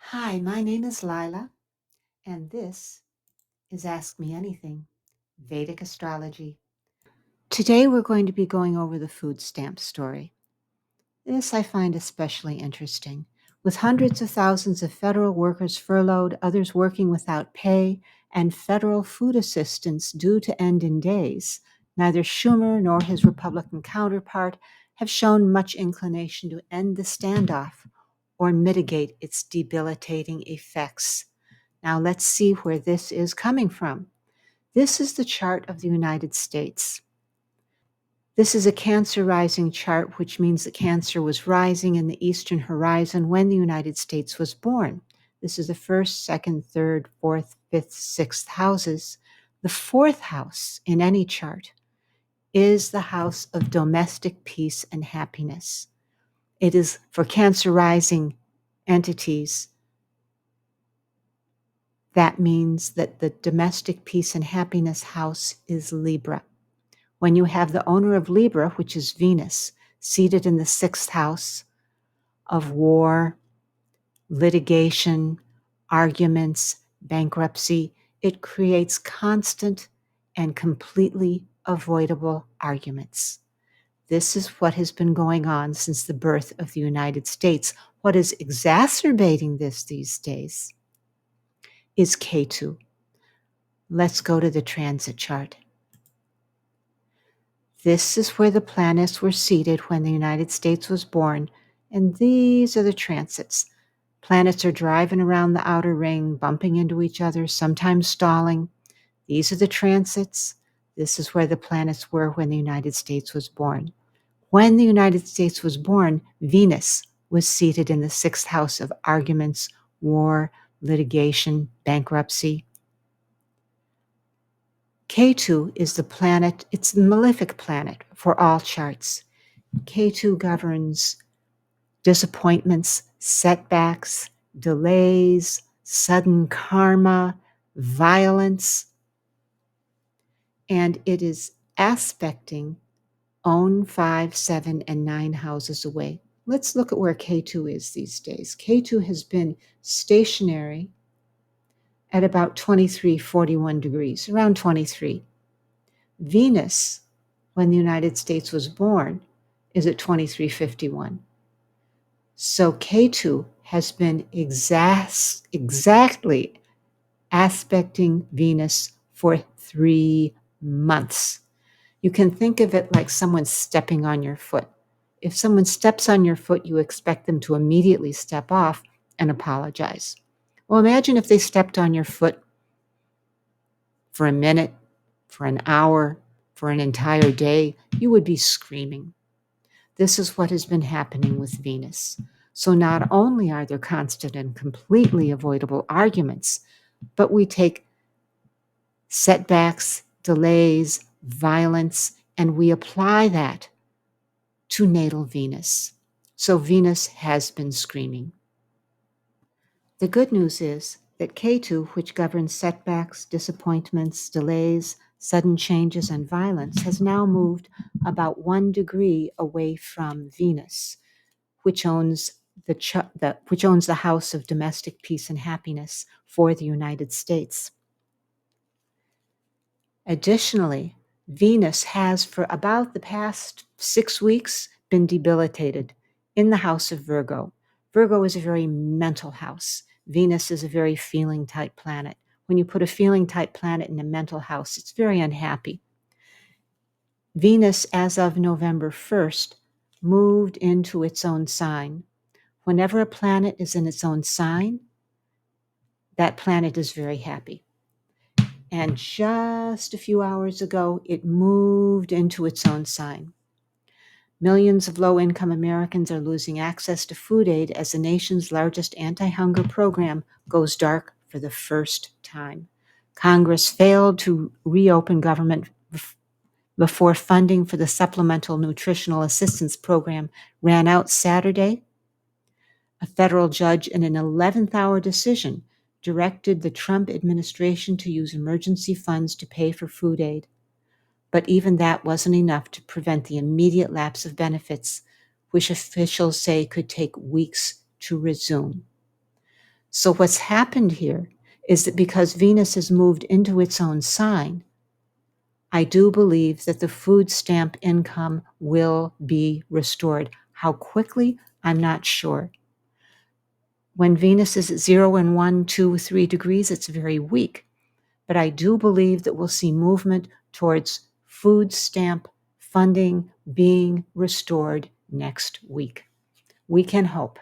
Hi, my name is Lila, and this is Ask Me Anything, Vedic Astrology. Today we're going to be going over the food stamp story. This I find especially interesting. With hundreds of thousands of federal workers furloughed, others working without pay, and federal food assistance due to end in days, neither Schumer nor his Republican counterpart have shown much inclination to end the standoff or mitigate its debilitating effects. Now let's see where this is coming from. This is the chart of the United States. This is a Cancer rising chart, which means that Cancer was rising in the eastern horizon when the United States was born. This is the first, second, third, fourth, fifth, sixth houses. The fourth house in any chart is the house of domestic peace and happiness. It is for Cancer rising entities. That means that the domestic peace and happiness house is Libra. When you have the owner of Libra, which is Venus, seated in the sixth house of war, litigation, arguments, bankruptcy, it creates constant and completely avoidable arguments. This is what has been going on since the birth of the United States. What is exacerbating this these days is K2. Let's go to the transit chart. This is where the planets were seated when the United States was born, and these are the transits. Planets are driving around the outer ring, bumping into each other, sometimes stalling. These are the transits. This is where the planets were when the United States was born. When the United States was born, Venus was seated in the sixth house of arguments, war, litigation, bankruptcy. K2 is the planet, it's the malefic planet for all charts. K2 governs disappointments, setbacks, delays, sudden karma, violence, and it is aspecting own 5, 7, and 9 houses away. Let's look at where K2 is these days. K2 has been stationary at about 2341 degrees, around 23. Venus, when the United States was born, is at 2351. So K2 has been exactly aspecting Venus for 3 months. You can think of it like someone stepping on your foot. If someone steps on your foot, you expect them to immediately step off and apologize. Well, imagine if they stepped on your foot for a minute, for an hour, for an entire day, you would be screaming. This is what has been happening with Venus. So not only are there constant and completely avoidable arguments, but we take setbacks, delays, violence, and we apply that to natal Venus. So Venus has been screaming. The good news is that K2, which governs setbacks, disappointments, delays, sudden changes, and violence, has now moved about 1 degree away from Venus, which owns the house of domestic peace and happiness for the United States. Additionally, Venus has for about the past 6 weeks been debilitated in the house of Virgo. Virgo is a very mental house. Venus is a very feeling type planet. When you put a feeling type planet in a mental house, it's very unhappy. Venus, as of November 1st, moved into its own sign. Whenever a planet is in its own sign, that planet is very happy. And just a few hours ago, it moved into its own sign. Millions of low-income Americans are losing access to food aid as the nation's largest anti-hunger program goes dark for the first time. Congress failed to reopen government before funding for the Supplemental Nutritional Assistance Program ran out Saturday. A federal judge, in an 11th-hour decision, directed the Trump administration to use emergency funds to pay for food aid. But even that wasn't enough to prevent the immediate lapse of benefits, which officials say could take weeks to resume. So what's happened here is that because Venus has moved into its own sign, I do believe that the food stamp income will be restored. How quickly, I'm not sure. When Venus is at 0 and 1, 2, 3 degrees, it's very weak. But I do believe that we'll see movement towards food stamp funding being restored next week. We can hope.